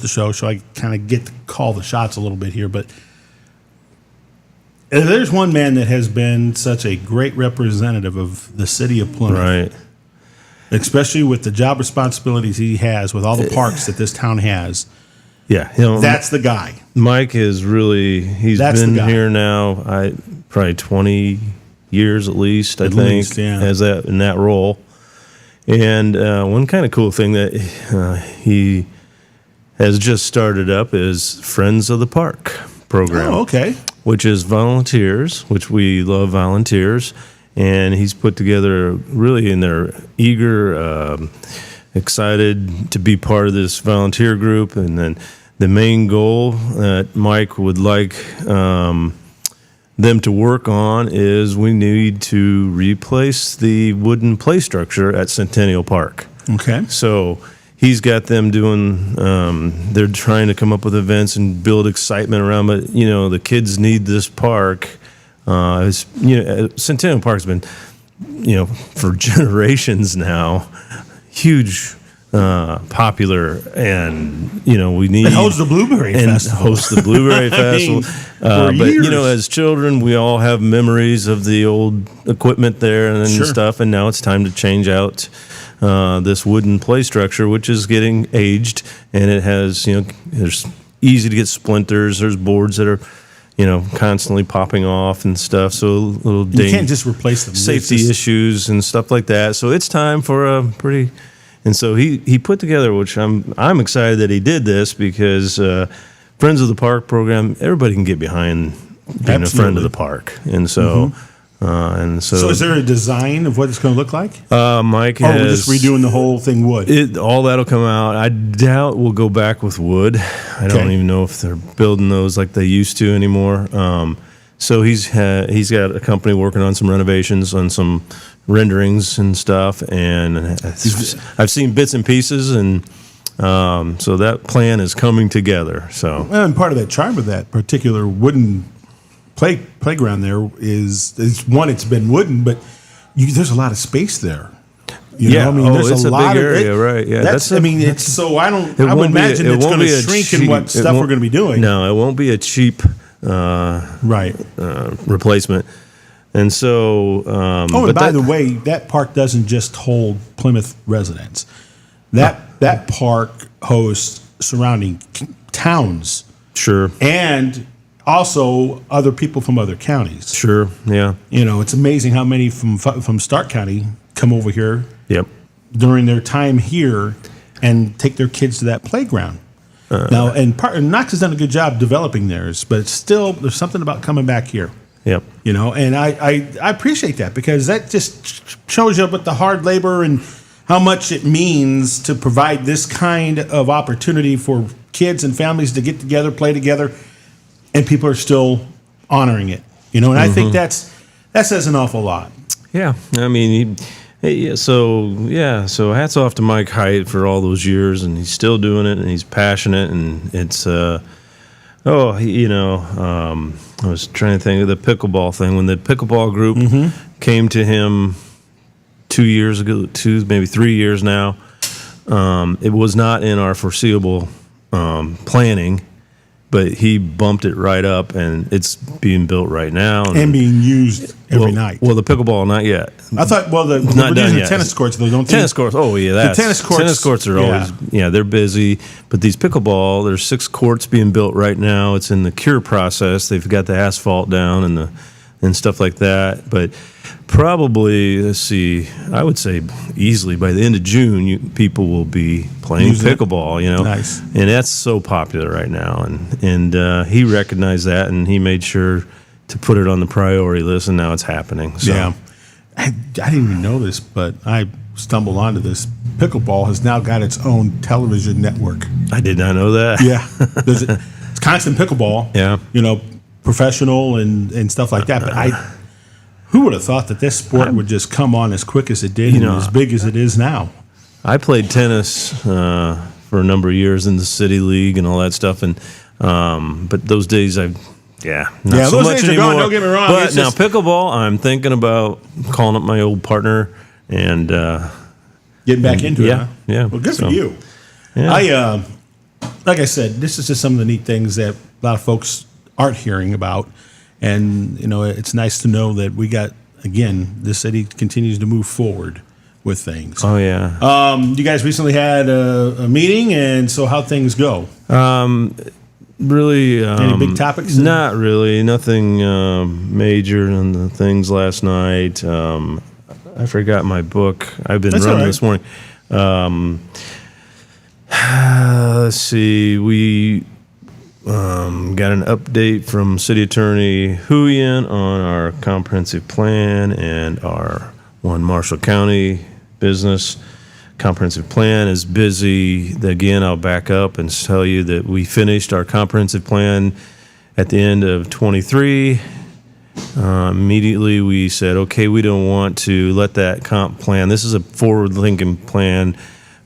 the show, so I kind of get to call the shots a little bit here. But there's one man that has been such a great representative of the city of Plymouth, Right. especially with the job responsibilities he has with all the parks that this town has. Yeah. That's the guy. Mike is really, That's the been guy. here now, probably 20 years at least, I think, least, yeah. as in that role. And one kind of cool thing that he has just started up is Friends of the Park program. Oh, okay. Which is volunteers, which we love volunteers. And he's put together really, and they're eager, excited to be part of this volunteer group. And then the main goal that Mike would like them to work on is we need to replace the wooden play structure at Centennial Park. Okay. So he's got them doing, they're trying to come up with events and build excitement around, but, the kids need this park. Centennial Park's been, for generations now, huge, popular, and, we need... It hosts the Blueberry Festival. Hosts the Blueberry Festival. For But, years. as children, we all have memories of the old equipment there and Sure. stuff, and now it's time to change out this wooden play structure, which is getting aged, and it has, there's easy to get splinters. There's boards that are, constantly popping off and stuff. So little You can't just replace them. safety issues and stuff like that. So it's time for a pretty, and so he put together, which I'm excited that he did this because Friends of the Park program, everybody can get behind being a friend of the park, and so. So is there a design of what it's going to look like? Mike Or has... we're just redoing the whole thing wood? All that'll come out. I doubt we'll go back with wood. I don't Okay. even know if they're building those like they used to anymore. So he's got a company working on some renovations, on some renderings and stuff, and I've seen bits and pieces, and so that plan is coming together. So Well, and part of that charm of that particular wooden playground there is one, it's been wooden, but there's a lot of space there. Yeah. I mean, there's it's a lot big of area, right? Yeah, It's so I It would won't be a- imagine it it's won't going to be a shrink in cheap- what it stuff we're won't- going to be doing. No, it won't be a cheap Right. replacement. And so, And but by the way, that park doesn't just hold Plymouth residents. That park hosts surrounding towns sure, and also other people from other counties. sure, yeah, It's amazing how many from Stark County come over here yep. during their time here and take their kids to that playground. Now, and Knox has done a good job developing theirs, but still, there's something about coming back here. Yep. And I appreciate that because that just shows you about the hard labor and how much it means to provide this kind of opportunity for kids and families to get together, play together, and people are still honoring it. And I think that says an awful lot. Yeah. I mean, so hats off to Mike Height for all those years, and he's still doing it, and he's passionate, and it's I was trying to think of the pickleball thing when the pickleball group came to him 2 years ago, maybe 3 years now. It was not in our foreseeable planning, but he bumped it right up, and it's being built right now And being used every night. Well, the pickleball not yet. I thought, we're done using yet. tennis courts, though, don't they? Tennis courts. Oh yeah, that's, tennis courts are always they're busy. But these pickleball, there's 6 courts being built right now. It's in the cure process. They've got the asphalt down and stuff like that. But probably, let's see, I would say easily by the end of June, people will be playing Using it. pickleball. Nice. And that's so popular right now. And he recognized that, and he made sure to put it on the priority list, and now it's happening. So. Yeah. I didn't even know this, but I stumbled onto this. Pickleball has now got its own television network. I did not know that. Yeah. It's constant pickleball. Yeah. Professional and stuff like that. But who would have thought that this sport would just come on as quick as it did and as big as it is now? I played tennis for a number of years in the city league and all that stuff, and but those days not so those much days are anymore. gone, don't get me wrong. But It's now just- pickleball, I'm thinking about calling up my old partner and Getting back into it, huh? yeah. Well, good So, for you. yeah. like I said, this is just some of the neat things that a lot of folks aren't hearing about. And, it's nice to know that we got, again, the city continues to move forward with things. Oh, yeah. You guys recently had a meeting, and so how'd things go? Really, Any big topics? Not really. Nothing major on the things last night. I forgot my book. I've been That's running all right. this morning. Let's see. We got an update from City Attorney Huyen on our comprehensive plan and our One Marshall County business. Comprehensive plan is busy. Again, I'll back up and tell you that we finished our comprehensive plan at the end of 23. Immediately we said, okay, we don't want to let that comp plan. This is a forward-thinking plan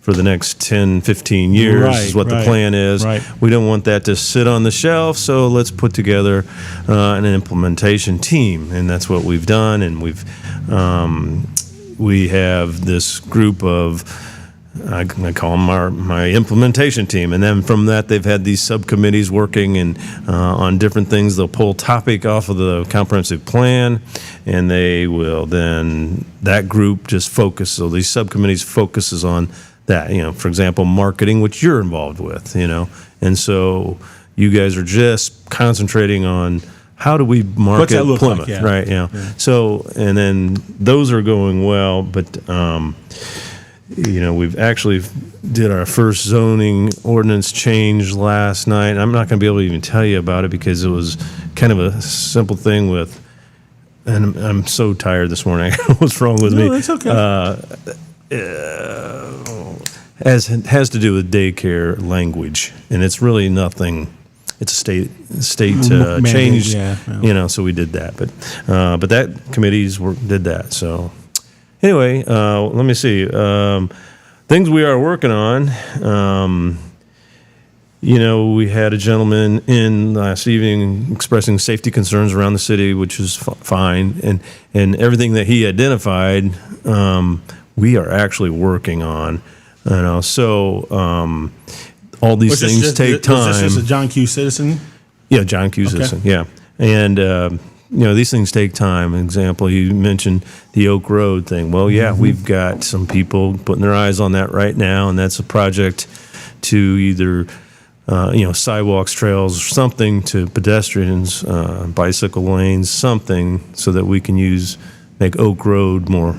for the next 10, 15 years is what the plan is. Right. We don't want that to sit on the shelf, so let's put together an implementation team, and that's what we've done. And we have this group of, I call them my implementation team, and then from that they've had these subcommittees working and on different things. They'll pull topic off of the comprehensive plan, and they will then, that group just focus, so these subcommittees focuses on that, for example, marketing, which you're involved with, and so you guys are just concentrating on how do we market What's that look Plymouth, like? Yeah. right? Yeah. So, and then those are going well, but we've actually did our first zoning ordinance change last night. I'm not going to be able to even tell you about it because it was kind of a simple thing with, and I'm so tired this morning. What's wrong with me? No, that's okay. Has to do with daycare language, and it's really nothing. It's a state Mandate, change, yeah. So we did that, but that committees did that. So anyway, let me see things we are working on. We had a gentleman in last evening expressing safety concerns around the city, which is fine, and everything that he identified, we are actually working on. So all these things take time. Was this a John Q. Citizen? Yeah, John Q. Citizen, yeah. And, these things take time. An example, you mentioned the Oak Road thing. Well, yeah, we've got some people putting their eyes on that right now, and that's a project to either, sidewalks, trails, something to pedestrians, bicycle lanes, something so that we can make Oak Road more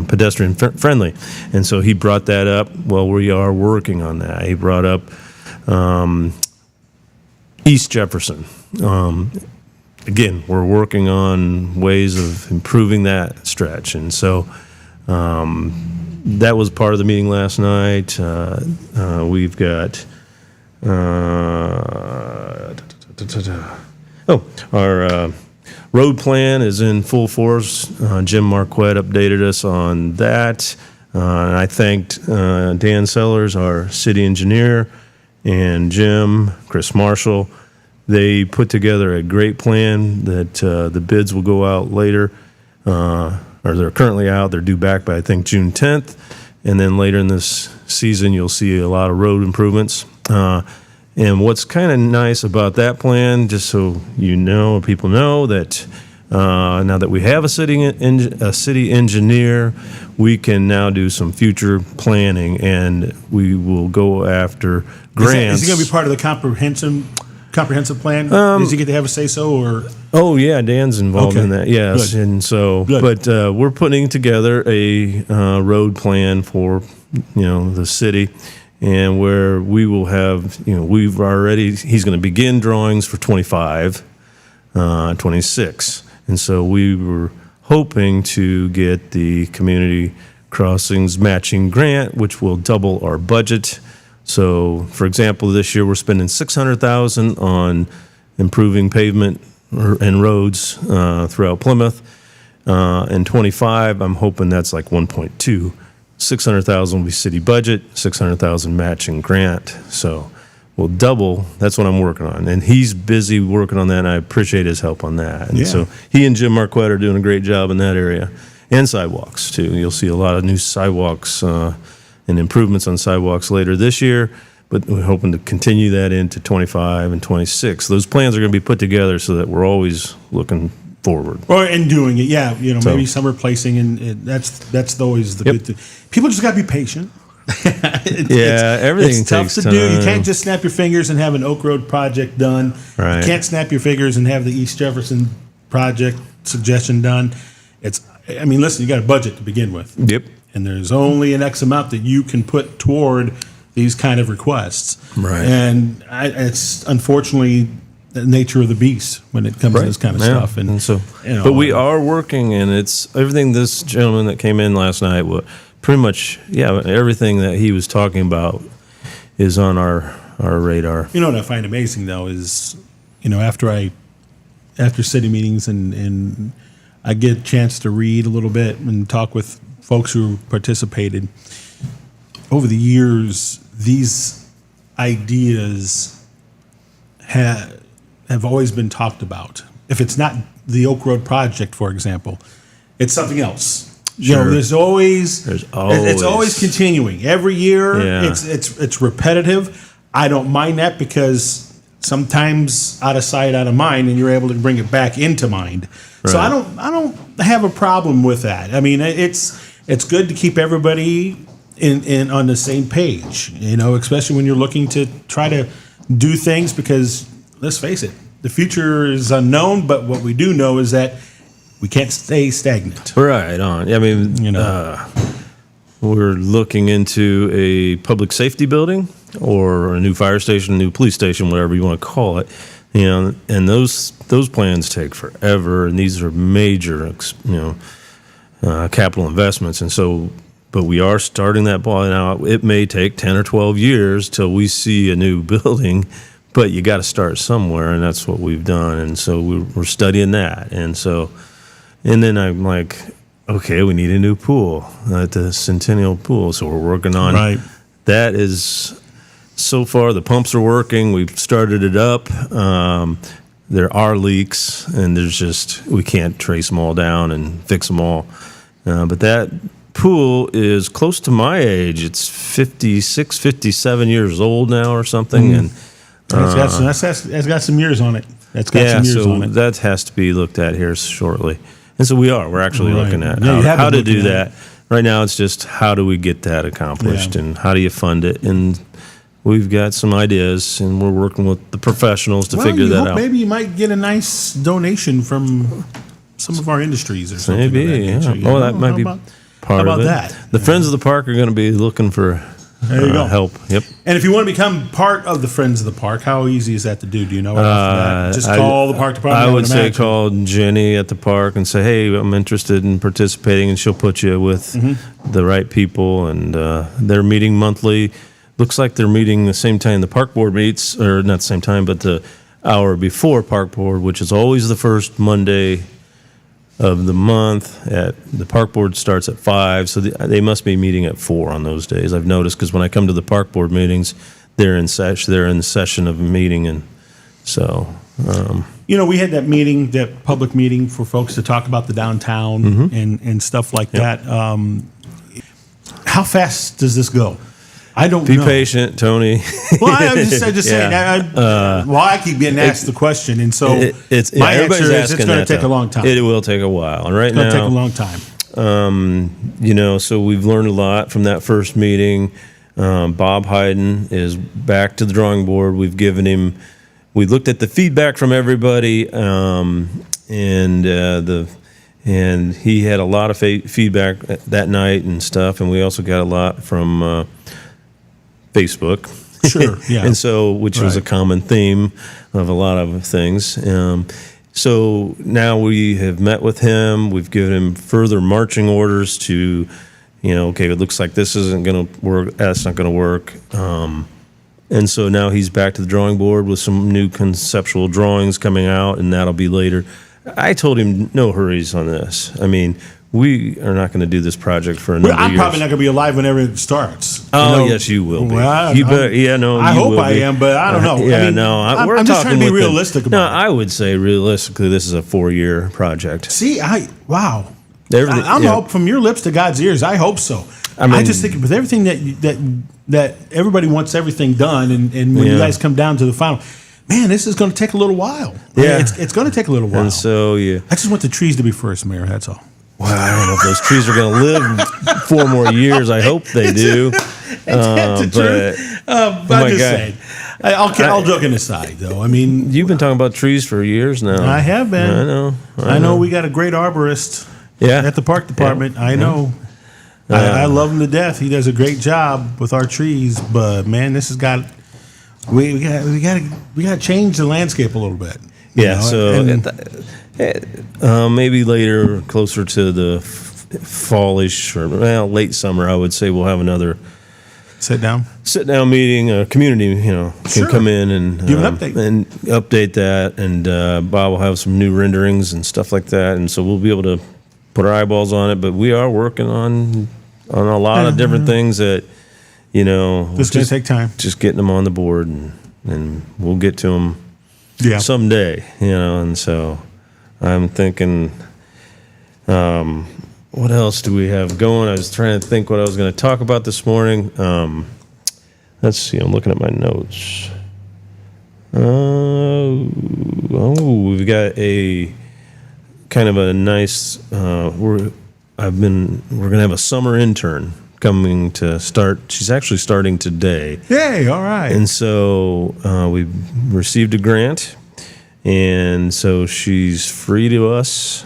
pedestrian friendly. And so he brought that up. Well, we are working on that. He brought up East Jefferson. Again, we're working on ways of improving that stretch. And so that was part of the meeting last night. We've got our road plan is in full force. Jim Marquette updated us on that. And I thanked Dan Sellers, our city engineer, and Jim, Chris Marshall. They put together a great plan that the bids will go out later, or they're currently out. They're due back by, I think, June 10th. And then later in this season, you'll see a lot of road improvements. And what's kind of nice about that plan, just so you know, people know, that now that we have a city engineer, we can now do some future planning, and we will go after grants. Is he going to be part of the comprehensive plan? Does he get to have a say so, or? Oh yeah, Dan's involved in that. Yes, Good. and so, Good. but we're putting together a road plan for the city. And where we will have, he's going to begin drawings for 25, 26. And so we were hoping to get the community crossings matching grant, which will double our budget. So, for example, this year we're spending $600,000 on improving pavement and roads throughout Plymouth. And 25, I'm hoping that's like 1.2. 600,000 will be city budget, 600,000 matching grant. So we'll double. That's what I'm working on. And he's busy working on that, and I appreciate his help on that. And so he and Jim Marquette are doing a great job in that area. And sidewalks, too. You'll see a lot of new sidewalks and improvements on sidewalks later this year. but we're hoping to continue that into 25 and 26. Those plans are going to be put together so that we're always looking forward. Or in doing it, yeah, So- maybe some replacing, and that's always the Yep. good thing. People just got to be patient. Everything it's tough takes to do. You time. can't just snap your fingers and have an Oak Road project done. Right. You can't snap your fingers and have the East Jefferson project suggestion done. I mean, listen, you got a budget to begin with. Yep. And there's only an X amount that you can put toward these kind of requests. Right. And it's unfortunately the nature of the beast when it comes to this kind of Yeah. stuff. And so, you know, but we are working, and it's everything. This gentleman that came in last night, pretty much, everything that he was talking about is on our radar. You know what I find amazing though is, after city meetings and I get a chance to read a little bit and talk with folks who participated over the years, these ideas have always been talked about. If it's not the Oak Road project, for example, it's something else. You know, Sure. there's always There's it's always always- continuing. Every year, Yeah. it's repetitive. I don't mind that because sometimes out of sight, out of mind, and you're able to bring it back into mind. So Right. I don't have a problem with that. I mean, it's good to keep everybody in on the same page. Especially when you're looking to try to do things, because let's face it, the future is unknown. But what we do know is that we can't stay stagnant. Right on. I mean, we're looking into a public safety building or a new fire station, a new police station, whatever you want to call it. And those plans take forever, and these are major, capital investments. And so, but we are starting that ball now. It may take 10 or 12 years till we see a new building, but you got to start somewhere, and that's what we've done. And so we're studying that. And so, and then I'm like, okay, we need a new pool at the Centennial Pool. So we're working on Right. that. Is so far the pumps are working. We've started it up. There are leaks, and we can't trace them all down and fix them all. But that pool is close to my age. It's 56, 57 years old now or something. And That's got some years on it. That's got some years so on it. that has to be looked at here shortly. And so we're actually Right. looking at Yeah, you have how been to do looking at that. Right now, it's just how do we get that accomplished, Yeah. and how do you fund it? And we've got some ideas, and we're working with the professionals to figure you that hope out. maybe you might get a nice donation from some of our industries or something. Maybe, of that yeah. nature, you Oh, know? that might How be about- part how about of it. that? The Friends of the Park are going to be looking for There you go. help. Yep. And if you want to become part of the Friends of the Park, how easy is that to do? Do you know? Right off the bat? Just call the park department. I would say imagine. call Jenny at the park and say, "Hey, I'm interested in participating," and she'll put you with the right people. And they're meeting monthly. Looks like they're meeting the same time the park board meets, or not the same time, but the hour before park board, which is always the first Monday of the month. At the park board starts at 5, so they must be meeting at 4 on those days. I've noticed, because when I come to the park board meetings, they're in the session of a meeting, and so We had that meeting, that public meeting for folks to talk about the downtown and stuff like that. How fast does this go? I don't be know. patient, Tony. Well, I'm just saying. Yeah. I keep getting asked the question, and so It's my everybody's answer is it's asking going that, to take a though. long time. It will take a while, and right It's going to take a now, long time. so we've learned a lot from that first meeting. Bob Hayden is back to the drawing board. We looked at the feedback from everybody, and he had a lot of feedback that night and stuff, and we also got a lot from Facebook. Sure, yeah. And so, which was a Right. common theme of a lot of things. So now we have met with him. We've given him further marching orders to, okay, it looks like this isn't going to work. That's not going to work. And so now he's back to the drawing board with some new conceptual drawings coming out, and that'll be later. I told him no hurries on this. I mean, we are not going to do this project for a number of I'm years. probably not going to be alive whenever it starts. Oh, yes, you will be. Well, You bet. Yeah, no, I you hope will I be. am, but I don't know. Yeah, I mean, no. We're I'm just trying to be talking with realistic No, about it. I would say realistically, this is a 4-year project. See, wow. Everything, I'm yeah. hope from your lips to God's ears. I hope so. I mean- I just think with everything that everybody wants everything done, and when you Yeah. guys come down to the final, man, this is going to take a little while. Yeah. It's going to take a little while. And so, yeah. I just want the trees to be first, Mayor. That's all. Well, I don't know if those trees are going to live 4 more years. I hope they do. That's the truth. I'm my just God. saying. I'll joking aside, though. I mean, You've been talking about trees for years now. I have been. I know. I know we got a great arborist Yeah. at the park department. I know. I love him to death. He does a great job with our trees. But man, this has got we got to change the landscape a little bit. you Yeah. know, So maybe later, closer to the fallish or late summer, I would say we'll have another sit down. sit-down meeting. A community, can Sure. come in and Give an update. and update that. And Bob will have some new renderings and stuff like that. And so we'll be able to put our eyeballs on it. But we are working on a lot of different things that This is going to just- take time. just getting them on the board, and we'll get to them Yeah. someday, and so I'm thinking, what else do we have going? I was trying to think what I was going to talk about this morning. Let's see, I'm looking at my notes. We've got a kind of a nice, we're going to have a summer intern coming to start. She's actually starting today. Yay! All right. And so we received a grant, and so she's free to us,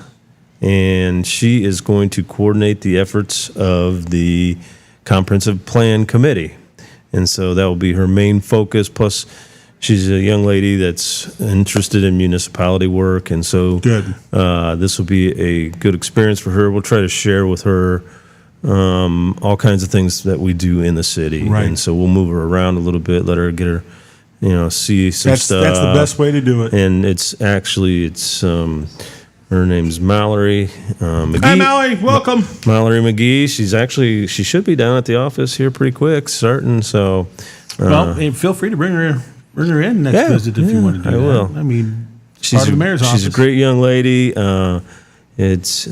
and she is going to coordinate the efforts of the comprehensive plan committee. And so that will be her main focus. Plus, she's a young lady that's interested in municipality work, and so Good. this will be a good experience for her. We'll try to share with her all kinds of things that we do in the city, Right. and so we'll move her around a little bit, let her get her, see some stuff. That's the best way to do it. And it's her name's Mallory McGee. Hi, Mallory. Welcome. Mallory McGee. She should be down at the office here pretty quick, starting. So, Well, hey, feel free to bring her in next Yeah, visit if you want to do I that. will. I mean, she's part of the mayor's office. she's a great young lady. It's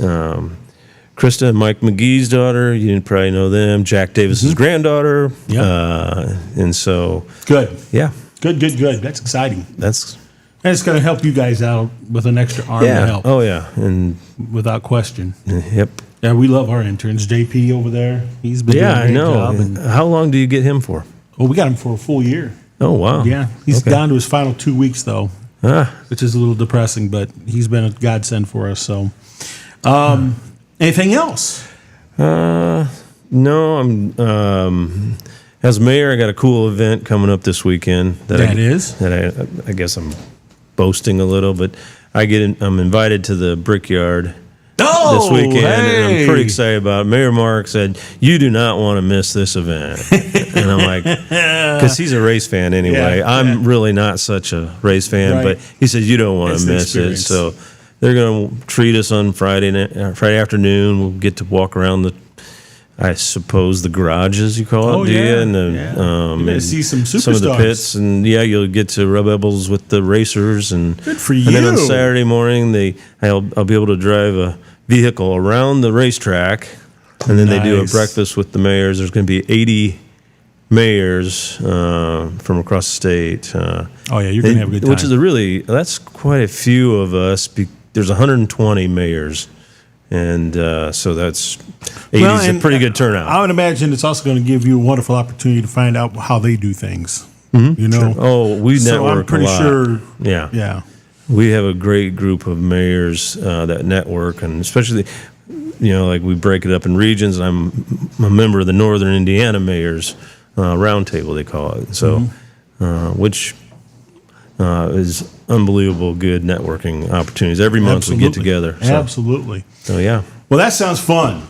Krista and Mike McGee's daughter. You probably know them. Jack Davis's granddaughter. Yeah. And so, Good. yeah, Good. That's exciting. that's And it's going to help you guys out with an extra arm to help, Oh yeah, and without question. yep. Yeah, we love our interns. JP over there, he's been Yeah, doing a I great know. job. And, How long do you get him for? we got him for a full year. Oh wow. Yeah, he's Okay. down to his final 2 weeks though, Ah, which is a little depressing, but he's been a godsend for us. So, anything else? no, I'm as mayor. I got a cool event coming up this weekend. That I guess I'm boasting a little, but I'm invited to the Brickyard this weekend, and I'm pretty excited about it. Mayor Mark said, "You do not want to miss this event," and I'm like, because he's a race fan anyway. Yeah, I'm really not such a race fan, Right. but he said you don't want It's to the miss it. experience. So they're going to treat us on Friday afternoon. We'll get to walk around I suppose the garages, you call it, Oh, do you? yeah, And yeah. You're gonna and see some of the superstars. pits, and you'll get to rub elbows with the racers, and Good for And then on you. Saturday morning, I'll be able to drive a vehicle around the racetrack, and then they do a Nice. breakfast with the mayors. There's going to be 80 mayors from across the state. Oh yeah, you're gonna have a good time. Which is that's quite a few of us. There's 120 mayors, and so that's 80 is a and pretty good turnout. I would imagine it's also going to give you a wonderful opportunity to find out how they do things. You know, Oh, we so network I'm pretty a lot. sure. Yeah. Yeah, We have a great group of mayors that network, and especially, like we break it up in regions. And I'm a member of the Northern Indiana Mayors Roundtable, they call it. So, which is unbelievable good networking opportunities. Every month we get together. So, Absolutely. so yeah. Well, that sounds fun.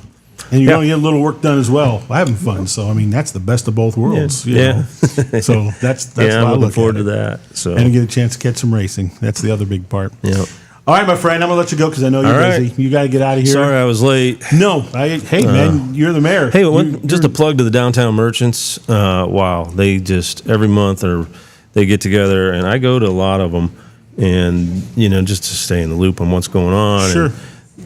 And you're Yeah. going to get a little work done as well. Having fun. So, I mean, that's the best of both worlds. you Yeah. know. So that's Yeah, why I I'm looking look forward at to it. that. So, And get a chance to catch some racing. That's the other big part. yeah. All right, my friend, I'm going to let you go because I know you're All right. busy. You got to get out of here. Sorry I was late. No. Hey, man, you're the mayor. Hey, You- just a plug to the downtown merchants. Wow, they just every month they get together, and I go to a lot of them, and just to stay in the loop on what's going on. Sure.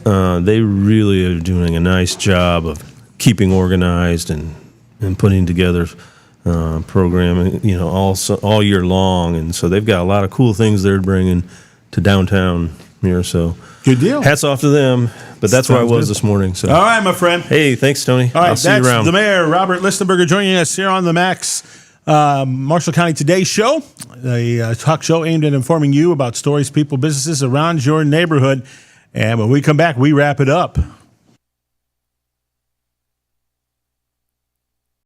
And they really are doing a nice job of keeping organized and putting together programming, all year long. And so they've got a lot of cool things they're bringing to downtown here. So Good deal. hats off to them. But that's where I Sounds was good. this morning. So All right, my friend. hey, thanks, Tony. All right, I'll see you that's around. the mayor, Robert Listenberger, joining us here on the Max Marshall County Today Show, a talk show aimed at informing you about stories, people, businesses around your neighborhood. And when we come back, we wrap it up.